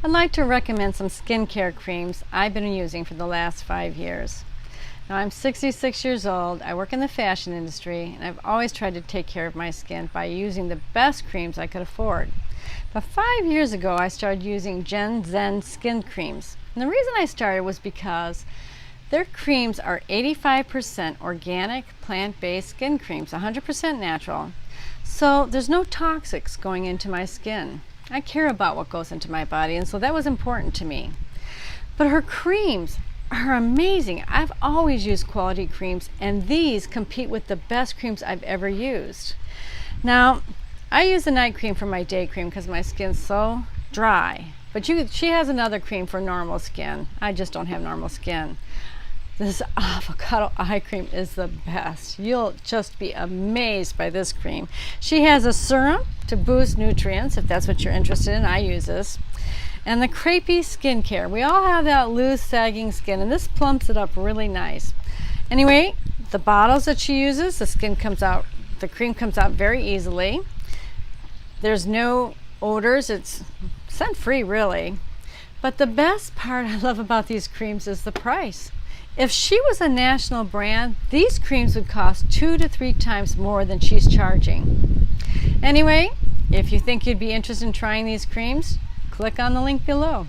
I'd like to recommend some skincare creams I've been using for the last 5 years. Now I'm 66 years old, I work in the fashion industry, and I've always tried to take care of my skin by using the best creams I could afford. But 5 years ago I started using ZenJenSkin creams. And the reason I started was because their creams are 85% organic, plant-based skin creams, 100% natural. So there's no toxics going into my skin. I care about what goes into my body, and so that was important to me. But her creams are amazing. I've always used quality creams, and these compete with the best creams I've ever used. Now, I use the night cream for my day cream because my skin's so dry. But she has another cream for normal skin. I just don't have normal skin. This avocado eye cream is the best. You'll just be amazed by this cream. She has a serum to boost nutrients, if that's what you're interested in. I use this. And the crepey skincare. We all have that loose, sagging skin, and this plumps it up really nice. Anyway, the bottles that she uses, the cream comes out very easily. There's no odors. It's scent-free, really. But the best part I love about these creams is the price. If she was a national brand, these creams would cost 2 to 3 times more than she's charging. Anyway, if you think you'd be interested in trying these creams, click on the link below.